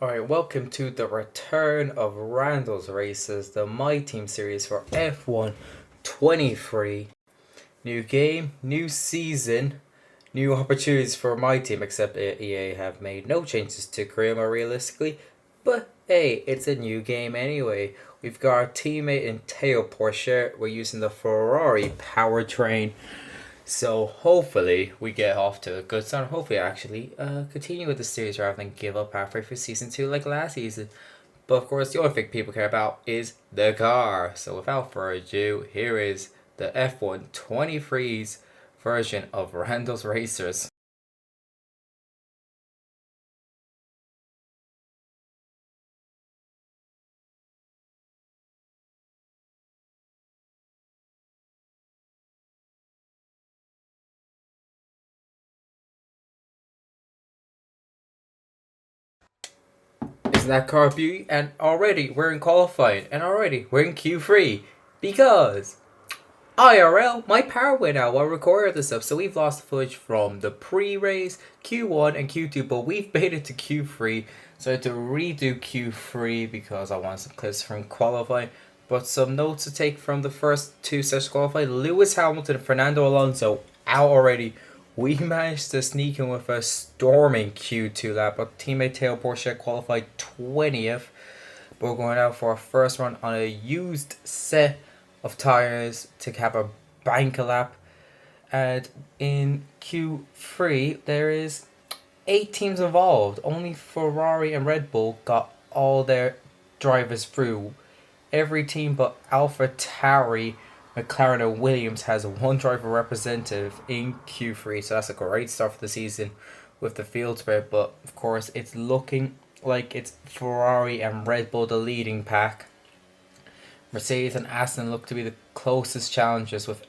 Alright, welcome to the return of Randos races, the My Team series for F123. New game, new season, new opportunities for my team, except EA have made no changes to career mode realistically. But hey, it's a new game anyway. We've got our teammate in Teo Porsche. We're using the Ferrari powertrain. So hopefully we get off to a good start. Hopefully actually continue with the series rather than give up halfway through season 2 like last season. But of course the only thing people care about is the car. So without further ado, here is the F123's version of Randos Racers. Isn't that car beauty? And already we're in qualifying and already we're in Q3 because IRL, my power went out while recording this stuff, so we've lost the footage from the pre-race, Q1 and Q2, but we've made it to Q3, so I had to redo Q3 because I wanted some clips from qualifying. But some notes to take from the first two sessions qualifying: Lewis Hamilton and Fernando Alonso out already. We managed to sneak in with a storming Q2 lap, but teammate Teo Porsche qualified 20th. But we're going out for our first run on a used set of tires to have a bank lap. And in Q3 there is 8 teams involved. Only Ferrari and Red Bull got all their drivers through. Every team but Alpha Tauri, McLaren and Williams has one driver representative in Q3, so that's a great start for the season with the field spread. But of course it's looking like it's Ferrari and Red Bull the leading pack. Mercedes and Aston look to be the closest challengers, with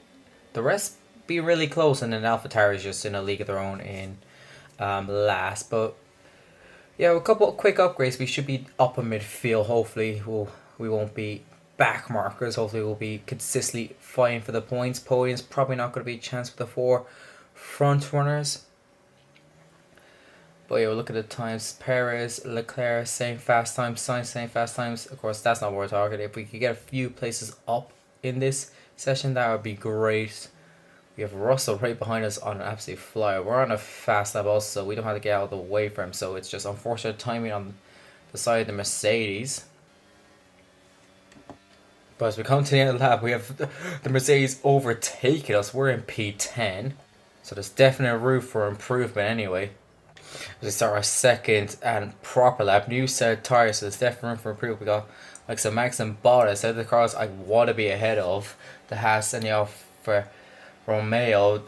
the rest being really close, and then AlphaTauri is just in a league of their own in last. But yeah, with a couple of quick upgrades, we should be up in midfield. Hopefully, we won't be back markers. Hopefully, we'll be consistently fighting for the points. Podium's probably not going to be a chance for the 4 front runners. But yeah, we'll look at the times. Perez, Leclerc, same fast times. Sainz, same fast times. Of course, that's not what we're targeting. If we could get a few places up in this session, that would be great. We have Russell right behind us on an absolute flyer. We're on a fast lap also, so we don't have to get out of the way for him. So it's just unfortunate timing on the side of the Mercedes. But as we come to the end of the lap, we have the Mercedes overtaking us. We're in P10. So there's definite room for improvement anyway. We start our second and proper lap. New set of tires, so there's definitely room for improvement. We got like some Max and Bottas out of the cars I want to be ahead of. The Haas and the Alfa Romeo.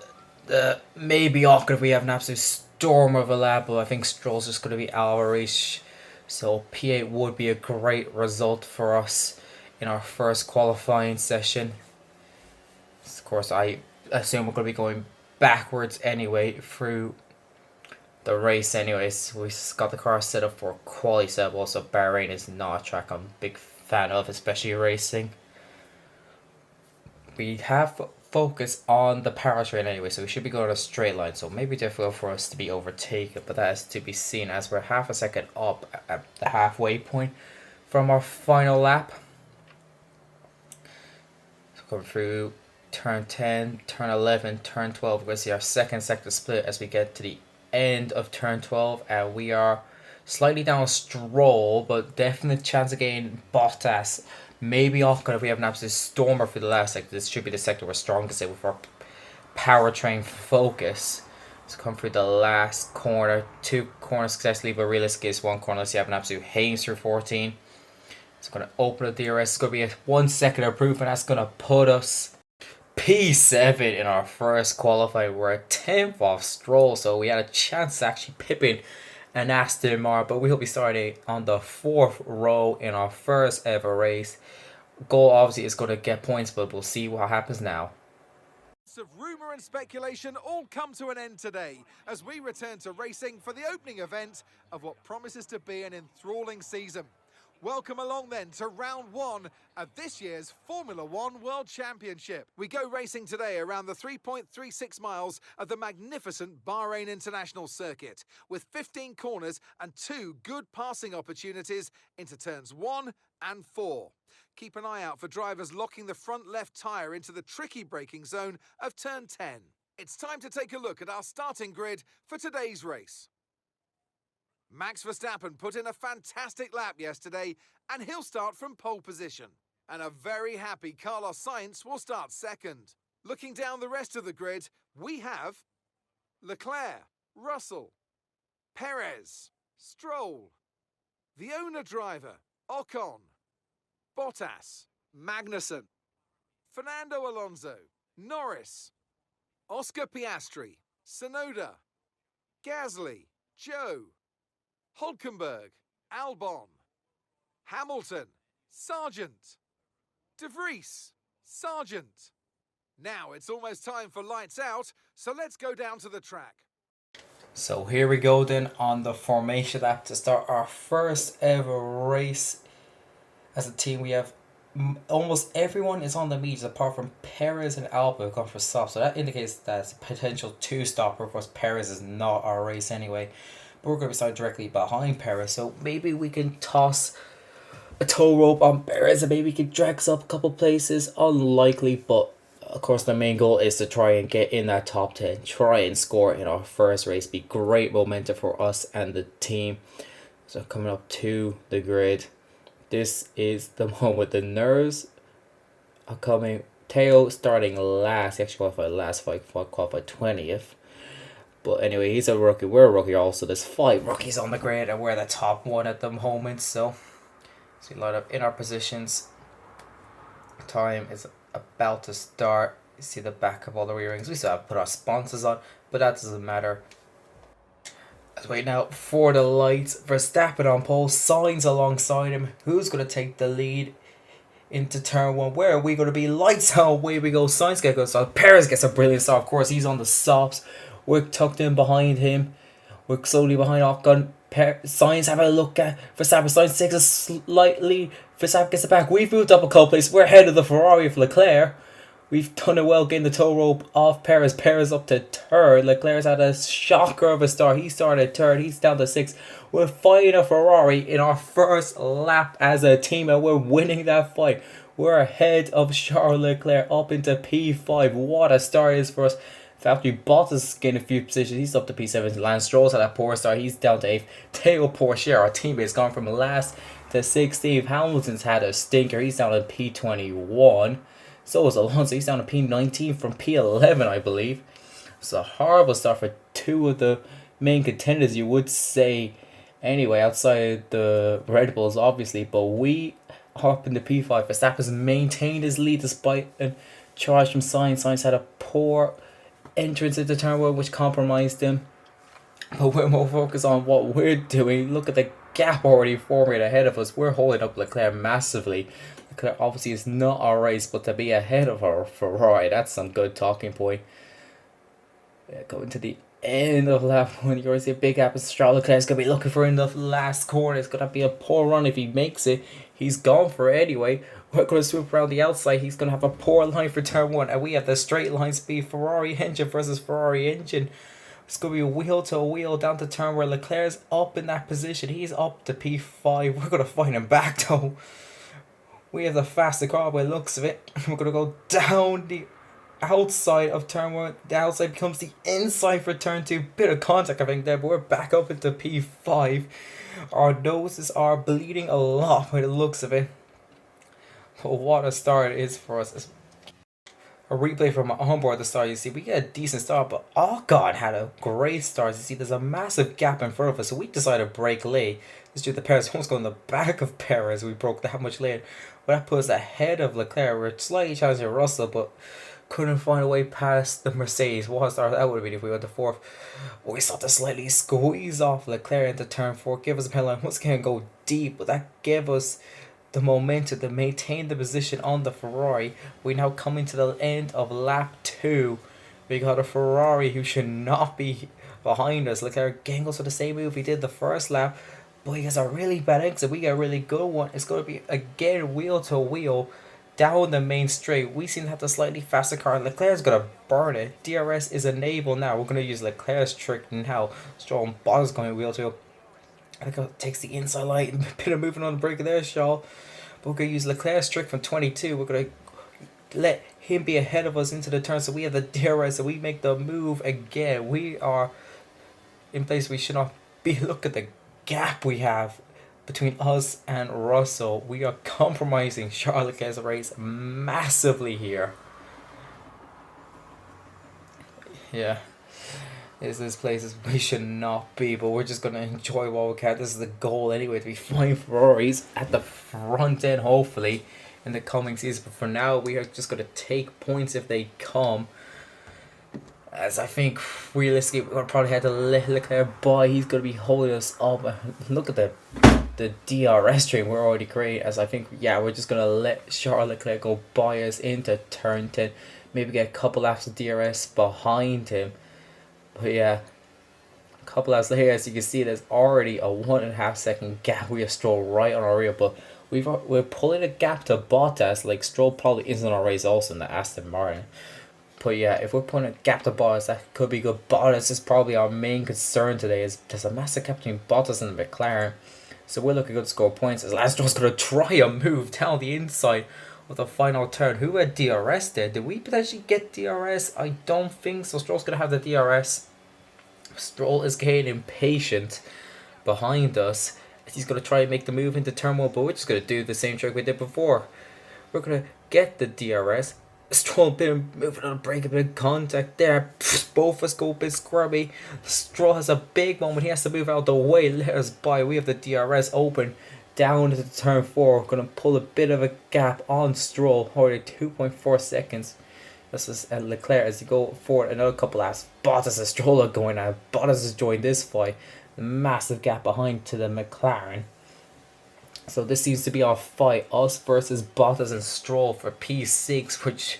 Maybe awkward if we have an absolute storm of a lap, but I think Stroll's just going to be average. So P8 would be a great result for us in our first qualifying session. Of course, I assume we're going to be going backwards anyway through the race anyways. We got the car set up for quali setup. Also, Bahrain is not a track I'm a big fan of, especially racing. We have focus on the powertrain anyway, so we should be going a straight line, so maybe difficult for us to be overtaken, but that is to be seen as we're half a second up at the halfway point from our final lap. So going through turn 10, turn 11, turn 12, we're going to see our second sector split as we get to the end of turn 12, and we are slightly down Stroll, but definite chance of getting Bottas. Maybe Ocon if we have an absolute stormer for the last sector. This should be the sector we're strongest in with our powertrain focus. So come through the last corner, 2 corners successfully, but realistically it's 1 corner. Let's see, have an absolute haze through 14. It's going to open the DRS. It's going to be a 1 second improvement. That's going to put us P7 in our first qualifying. We're a 10th off Stroll, so we had a chance to actually pippin and Aston Martin, but we'll be starting on the 4th row in our first ever race. Goal obviously is going to get points, but we'll see what happens now. Of rumour and speculation all come to an end today as we return to racing for the opening event of what promises to be an enthralling season. Welcome along then to round one of this year's Formula One World Championship. We go racing today around the 3.36 miles of the magnificent Bahrain International Circuit, with 15 corners and 2 good passing opportunities into turns 1 and 4. Keep an eye out for drivers locking the front left tyre into the tricky braking zone of turn 10. It's time to take a look at our starting grid for today's race. Max Verstappen put in a fantastic lap yesterday, and he'll start from pole position. And a very happy Carlos Sainz will start second. Looking down the rest of the grid, we have Leclerc, Russell, Perez, Stroll, the owner driver, Ocon, Bottas, Magnussen, Fernando Alonso, Norris, Oscar Piastri, Tsunoda, Gasly, Joe, Hulkenberg, Albon, Hamilton, Sargent, De Vries, Sargent. Now it's almost time for lights out, so let's go down to the track. So here we go then on the formation lap to start our first ever race as a team. We have almost everyone is on the mediums apart from Perez and Albon going for stops. So that indicates that it's a potential 2-stopper. Of course, Perez is not our race anyway. But we're going to be starting directly behind Perez. So maybe we can toss a tow rope on Perez and maybe we can drag us up a couple places. Unlikely, but of course the main goal is to try and get in that top 10. Try and score in our first race. Be great momentum for us and the team. So coming up to the grid. This is the moment. The nerves are coming. Teo starting last. He actually qualified last. Qualified 20th. But anyway, he's a rookie. We're a rookie also. There's 5 rookies on the grid and we're the top one at the moment. So we line up in our positions. Time is about to start. You see the back of all the rear rings. We still have to put our sponsors on, but that doesn't matter. Let's wait now for the lights. Verstappen on pole. Sainz alongside him. Who's going to take the lead into turn 1? Where are we going to be? Lights out. Away we go. Sainz gets a good start. Perez gets a brilliant start. Of course, he's on the stops. We're tucked in behind him. We're slowly behind Ocon. Sainz having a look at Verstappen. Sainz takes us slightly. Verstappen gets it back. We've moved up a couple places. We're ahead of the Ferrari of Leclerc. We've done it well getting the tow rope off Perez. Perez up to 3rd. Leclerc's had a shocker of a start. He started 3rd. He's down to 6th. We're fighting a Ferrari in our first lap as a team and we're winning that fight. We're ahead of Charles Leclerc up into P5. What a start it is for us. Valtteri Bottas getting a few positions. He's up to P7. Lance Stroll's had a poor start. He's down to 8th. Teo Pourchaire, our teammate, has gone from last to 16th. Hamilton's had a stinker. He's down to P21. So is Alonso. He's down to P19 from P11, I believe. It's a horrible start for 2 of the main contenders, you would say. Anyway, outside the Red Bulls, obviously. But we are up in the P5. Verstappen's maintained his lead despite a charge from Sainz. Sainz had a poor entrance into turn 1 which compromised him, but we're more focused on what we're doing. Look at the gap already forming ahead of us. We're holding up Leclerc massively. Leclerc obviously is not our race, but to be ahead of our Ferrari, that's some good talking point. Going to the end of lap 1, you're going to see a big gap. Charles Leclerc's going to be looking for in the last corner. It's going to be a poor run if he makes it. He's gone for it anyway. We're going to swoop around the outside. He's going to have a poor line for turn 1. And we have the straight line speed. Ferrari engine versus Ferrari engine. It's going to be wheel to wheel down to turn where Leclerc's up in that position. He's up to P5. We're going to find him back though. We have the faster car by the looks of it. We're going to go down the outside of turn 1. The outside becomes the inside for turn 2. Bit of contact I think there, but we're back up into P5. Our noses are bleeding a lot by the looks of it. But what a start it is for us. A replay from onboard at the start, you see we get a decent start, but Ocon had a great start. You see there's a massive gap in front of us, so we decided to brake late. This due to Perez almost going in the back of Perez. We broke that much late. But that put us ahead of Leclerc. We're slightly challenging Russell, but couldn't find a way past the Mercedes. What a start that would have been if we went to 4th. We started to slightly squeeze off Leclerc into turn 4. Give us a penalty. Once again, go deep, but that gave us the momentum to maintain the position on the Ferrari. We now come into the end of lap 2. We got a Ferrari who should not be behind us. Leclerc again goes for the same move he did the first lap, But he has a really bad exit. We got a really good one. It's going to be again wheel to wheel down the main straight. We seem to have the slightly faster car. Leclerc's going to burn it. DRS is enabled now. We're going to use Leclerc's trick now. Stroll and Bottas going wheel to wheel. I think it takes the inside light. A bit of moving on the brake there, Shaw. But we're going to use Leclerc's trick from 22. We're going to let him be ahead of us into the turn. So we have the DRS. So we make the move again. We are in place we should not be. Look at the gap we have between us and Russell. We are compromising Charles Leclerc's race massively here. Yeah. This places we should not be, but we're just going to enjoy what we can. This is the goal anyway, to be flying Ferraris at the front end, hopefully, in the coming season. But for now, we are just going to take points if they come. As I think, realistically, we're going to probably have to let Leclerc by. He's going to be holding us up. Look at the DRS stream we're already creating. As I think, yeah, we're just going to let Charles Leclerc go by us into turn 10. Maybe get a couple laps of DRS behind him. But yeah, a couple laps later, as you can see, there's already a 1.5 second gap. We have Stroll right on our rear, but we're pulling a gap to Bottas. Like, Stroll probably isn't on our race also in the Aston Martin. But yeah, if we're putting a gap to Bottas, that could be good. Bottas is probably our main concern today. Is there's a massive gap between Bottas and the McLaren. So we're looking good to score points. As Lance Stroll's going to try a move down the inside with the final turn. Who had DRS there? Did we potentially get DRS? I don't think so. Stroll's going to have the DRS. Stroll is getting impatient behind us. He's going to try and make the move into turn 1, but we're just going to do the same trick we did before. We're going to get the DRS. Stroll a bit moving on the brake, a bit of contact there. Both of us go a bit scrubby. Stroll has a big moment. He has to move out the way. Let us by. We have the DRS open down to turn 4. We're going to pull a bit of a gap on Stroll. Already 2.4 seconds. This is Leclerc as you go forward another couple laps. Bottas and Stroll are going out. Bottas has joined this fight. The massive gap behind to the McLaren. So this seems to be our fight, us versus Bottas and Stroll for P6, which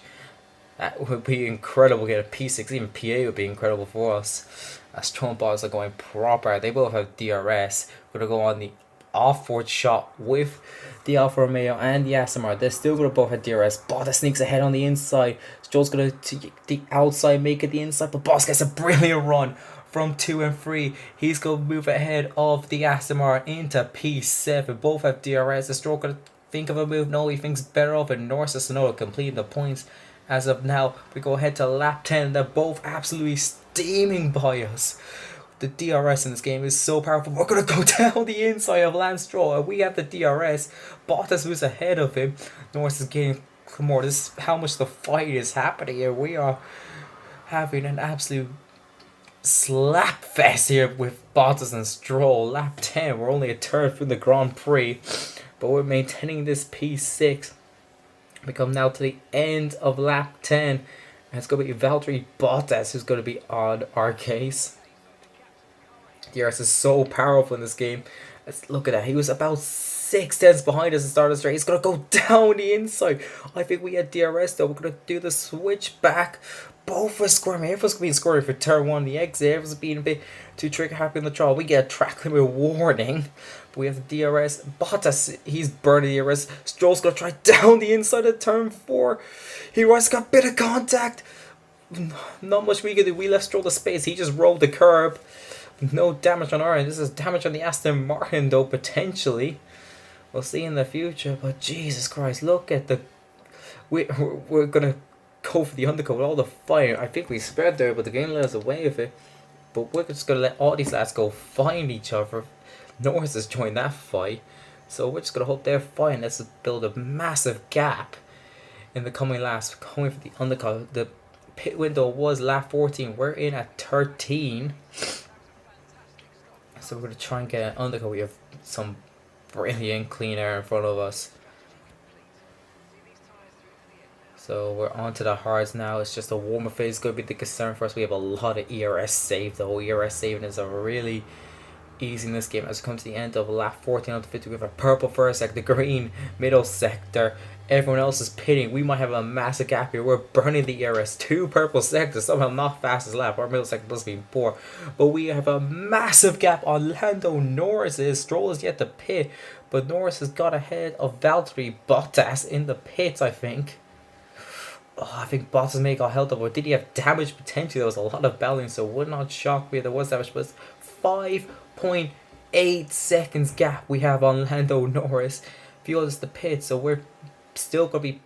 would be incredible. Get a P6, even PA would be incredible for us. Stroll and Bottas are going proper. They both have DRS. We're going to go on the off-board shot with the Alfa Romeo and the Aston Martin. They're still going to both have DRS. Bottas sneaks ahead on the inside. Stroll's going to the outside, make it the inside, but Bottas gets a brilliant run from 2 and 3. He's going to move ahead of the Aston Martin into P7. Both have DRS. The Stroll going to think of a move. No, he thinks better of it. Norris and Tsunoda completing the points. As of now, we go ahead to lap 10. They're both absolutely steaming by us. The DRS in this game is so powerful. We're going to go down the inside of Lance Stroll. And we have the DRS. Bottas who's ahead of him. Norris is getting more. This is how much the fight is happening here. We are having an absolute slap fest here with Bottas and Stroll. Lap 10. We're only a third through the Grand Prix. But we're maintaining this P6. We come now to the end of lap 10. And it's going to be Valtteri Bottas who's going to be on our case. DRS is so powerful in this game. Let's look at that. He was about 6 tenths behind us at the start of the race. He's going to go down the inside. I think we had DRS though. We're going to do the switch back. Both were scoring. Everyone's being scoring for turn 1. The exit. Everyone's being a bit too trigger happy in the trial. We get a track limit warning. But we have the DRS. Bottas, he's burning the DRS. Stroll's going to try down the inside of turn 4. He was got a bit of contact. Not much we could do. We left Stroll the space. He just rolled the curb. No damage on our end. This is damage on the Aston Martin though, potentially. We'll see in the future. But Jesus Christ, look at the... We're going to go for the undercut with all the fire. I think we spread there, but the game let us away with it. But we're just going to let all these lads go find each other. Norris has joined that fight. So we're just going to hope they're fine. Let's build a massive gap in the coming laps. Going for the undercut. The pit window was lap 14. We're in at 13. So we're going to try and get an undercut. We have some brilliant clean air in front of us. So we're on to the hards now. It's just a warmer phase. It's going to be the concern for us. We have a lot of ERS saved though. ERS saving is a really easy in this game as we come to the end of lap 14 of the 50. We have a purple first sector, the green middle sector. Everyone else is pitting. We might have a massive gap here. We're burning the ERS. 2 purple sectors. Somehow not fastest lap. Our middle sector does be poor. But we have a massive gap on Lando Norris's. Stroll is yet to pit. But Norris has got ahead of Valtteri Bottas in the pits, I think. Oh, I think Bottas may got held up. Or did he have damage potentially? There was a lot of bellowing, so it would not shock me if there was damage. But 5.8 seconds gap we have on Lando Norris. Fuels the pit, so we're still going to be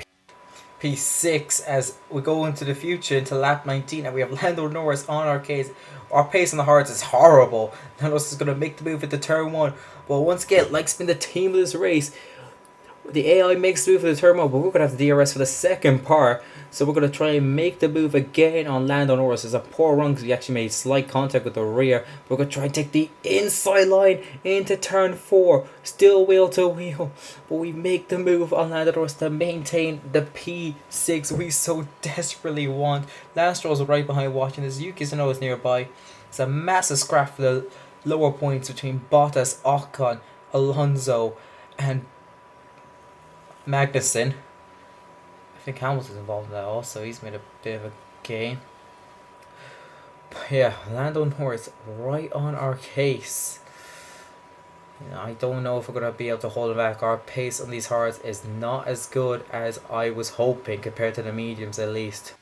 P6 as we go into the future, into lap 19, and we have Lando Norris on our case. Our pace on the hards is horrible. Lando is going to make the move into turn 1. But once again, like been the team of this race, the AI makes the move for the turn 1, but we're going to have the DRS for the second part. So we're going to try and make the move again on Lando Norris. It's a poor run because we actually made slight contact with the rear. We're going to try and take the inside line into turn 4. Still wheel to wheel. But we make the move on Lando Norris to maintain the P6 we so desperately want. Lance Stroll's right behind watching this. Yuki Tsunoda is nearby. It's a massive scrap for the lower points between Bottas, Ocon, Alonso and Magnussen. I think Hamilton's involved in that also. He's made a bit of a gain. But yeah, Lando Norris right on our case. I don't know if we're going to be able to hold him back. Our pace on these hards is not as good as I was hoping compared to the mediums at least.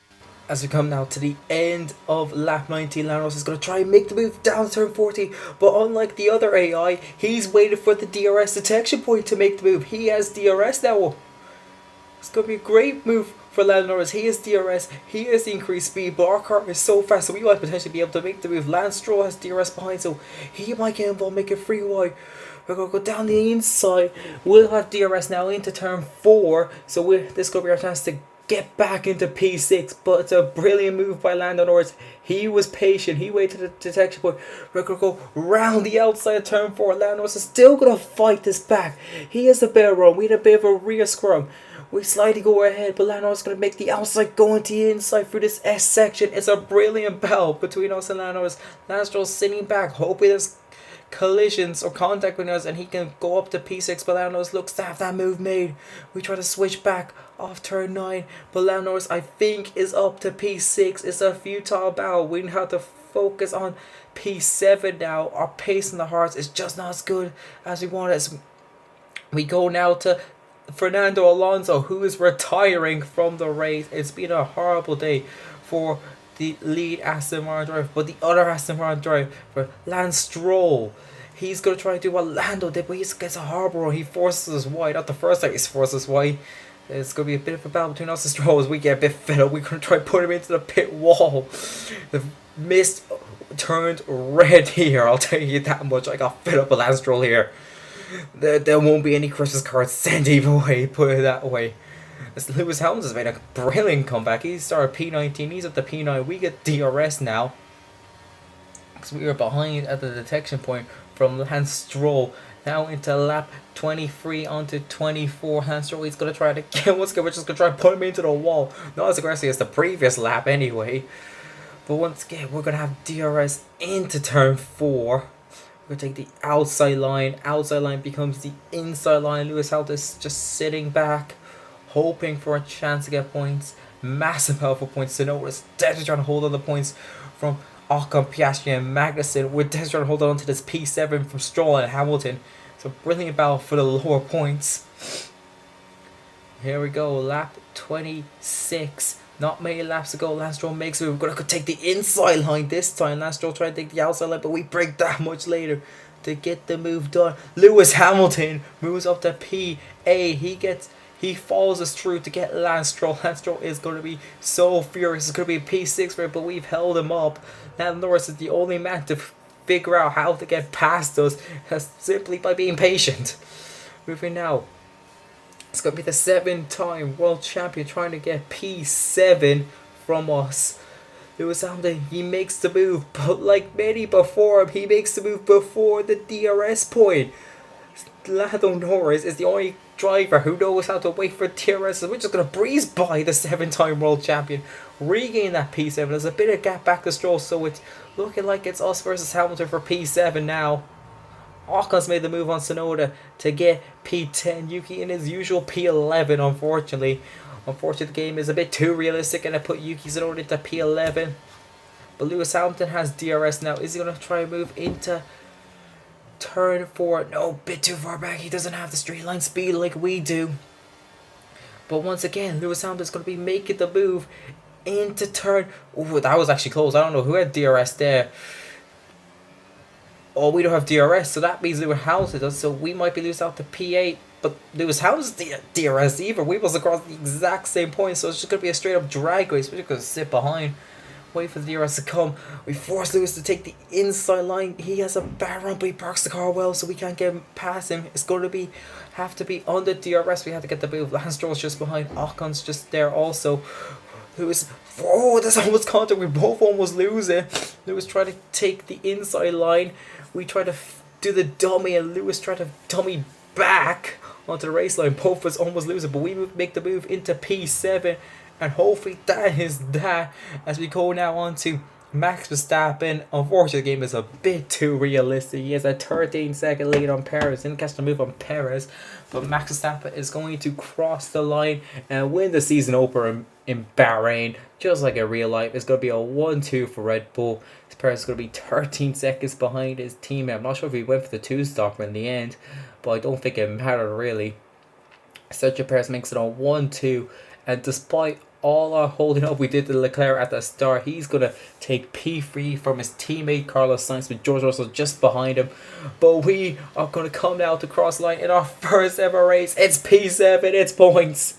As we come now to the end of lap 19, Lando Norris is going to try and make the move down to turn 40. But unlike the other AI, he's waited for the DRS detection point to make the move. He has DRS now. It's going to be a great move for Lando Norris. He has DRS, he has the increased speed, but our car is so fast, so we might potentially be able to make the move. Lance Stroll has DRS behind, so he might get involved, make it free wide. We're going to go down the inside. We'll have DRS now into turn 4, so this is going to be our chance to get back into P6, but it's a brilliant move by Lando Norris. He was patient, he waited the detection point. We're going to go round the outside of turn 4. Lando Norris is still going to fight this back. He has a bit of run, we had a bit of a rear scrum. We slightly go ahead, but Lando Norris is going to make the outside go into the inside through this S section. It's a brilliant battle between us and Lando Norris. Lance Stroll sitting back, hoping there's collisions or contact with us and he can go up to P6, but Lando Norris looks to have that move made. We try to switch back off turn 9, but Lando Norris I think is up to P6. It's a futile battle. We have to focus on P7 now. Our pace in the hearts is just not as good as we want it. We go now to Fernando Alonso, who is retiring from the race. It's been a horrible day for the lead Aston Martin driver, but the other Aston Martin driver, for Lance Stroll, he's going to try to do what Lando did, but he gets a horrible run. He forces us wide. Not the first time he's forced us wide. It's going to be a bit of a battle between us and Stroll as we get a bit fed up. We're going to try to put him into the pit wall. The mist turned red here, I'll tell you that much. I got fed up with Lance Stroll here. There won't be any Christmas cards sent either way, put it that way. Lewis Hamilton has made a brilliant comeback. He started P19, he's at the P9. We get DRS now, because we were behind at the detection point from Lance Stroll. Now into lap 23 onto 24. Lance Stroll, he's going to try to get once again. We're just going to try to put him into the wall. Not as aggressive as the previous lap anyway. But once again, we're going to have DRS into turn 4. We're going to take the outside line. Outside line becomes the inside line. Lewis Hamilton is just sitting back, hoping for a chance to get points. Massive powerful points. Tsunoda is desperately trying to hold on the points from Ocon, Piastri and Magnussen. We're desperately trying to hold on to this P7 from Stroll and Hamilton. It's a brilliant battle for the lower points. Here we go, lap 26. Not many laps to go. Lance Stroll makes it. We're going to take the inside line this time. Lance Stroll tried to take the outside line, but we break that much later to get the move done. Lewis Hamilton moves up to P8. He follows us through to get Lance Stroll. Lance Stroll is going to be so furious. It's going to be a P6 for it, but we've held him up. Lando Norris is the only man to figure out how to get past us simply by being patient. Moving now. It's going to be the 7-time world champion trying to get P7 from us. Lewis Hamilton, he makes the move, but like many before him, he makes the move before the DRS point. Lando Norris is the only driver who knows how to wait for DRS. We're just going to breeze by the 7-time world champion, regain that P7. There's a bit of gap back to Stroll, so it's looking like it's us versus Hamilton for P7 now. Ocon's made the move on Sonoda to get P10. Yuki in his usual P11, unfortunately. Unfortunately, the game is a bit too realistic and I put Yuki Sonoda into P11. But Lewis Hamilton has DRS now. Is he going to try and move into turn 4? No, a bit too far back. He doesn't have the straight line speed like we do. But once again, Lewis Hamilton's going to be making the move into turn... Ooh, that was actually close. I don't know who had DRS there. Oh, we don't have DRS, so that means Lewis Hamilton does. So we might be losing out to P8. But Lewis Hamilton's DRS either. We was across the exact same point, so it's just going to be a straight up drag race. We're just going to sit behind. Wait for the DRS to come. We force Lewis to take the inside line. He has a bad run, but he parks the car well, so we can't get past him. It's going to have to be on the DRS. We have to get the move. Lance Stroll's just behind. Ocon's just there also. Lewis. Oh, that's almost contact. We both almost lose it. Lewis tried to take the inside line. We tried to do the dummy, and Lewis tried to dummy back onto the race line. Both of us almost lose it, but we make the move into P7. And hopefully that is that as we go now on to Max Verstappen. Unfortunately, the game is a bit too realistic. He has a 13-second lead on Perez. Didn't catch the move on Perez. But Max Verstappen is going to cross the line and win the season opener in Bahrain. Just like in real life. It's going to be a 1-2 for Red Bull. Perez is going to be 13 seconds behind his teammate. I'm not sure if he went for the 2-stopper in the end. But I don't think it mattered really. Sergio Perez makes it a 1-2. And despite all our holding up we did to Leclerc at the start, he's going to take P3 from his teammate Carlos Sainz with George Russell just behind him. But we are going to come now to cross line in our first ever race. It's P7, it's points.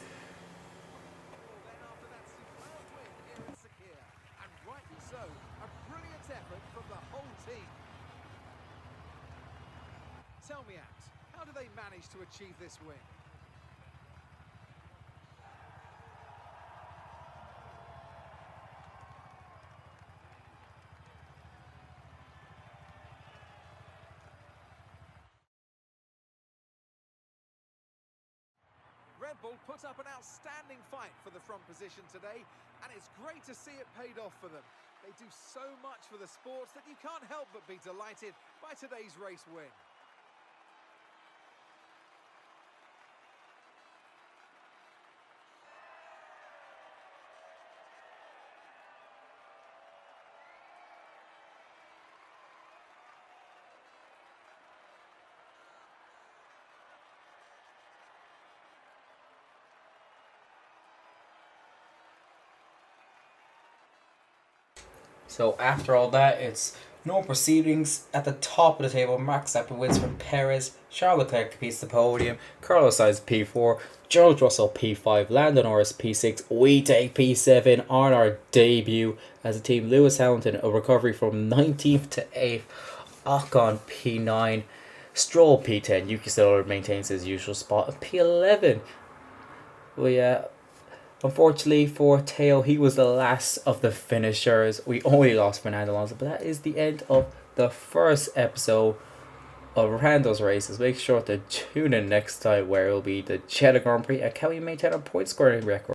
Tell me, Ant, how do they manage to achieve this win? Red Bull put up an outstanding fight for the front position today, and it's great to see it paid off for them. They do so much for the sports that you can't help but be delighted by today's race win. So after all that, it's no proceedings. At the top of the table, Max Verstappen wins from Perez, Charles Leclerc completes the podium, Carlos Sainz P4, George Russell P5, Lando Norris P6. We take P7 on our debut as a team. Lewis Hamilton, a recovery from 19th to 8th, Ocon P9, Stroll P10, Yuki Tsunoda maintains his usual spot at P11. Unfortunately for Teo, he was the last of the finishers. We only lost Fernando Alonso, but that is the end of the first episode of Randos races. Make sure to tune in next time where it will be the Jeddah Grand Prix and can we maintain a point scoring record.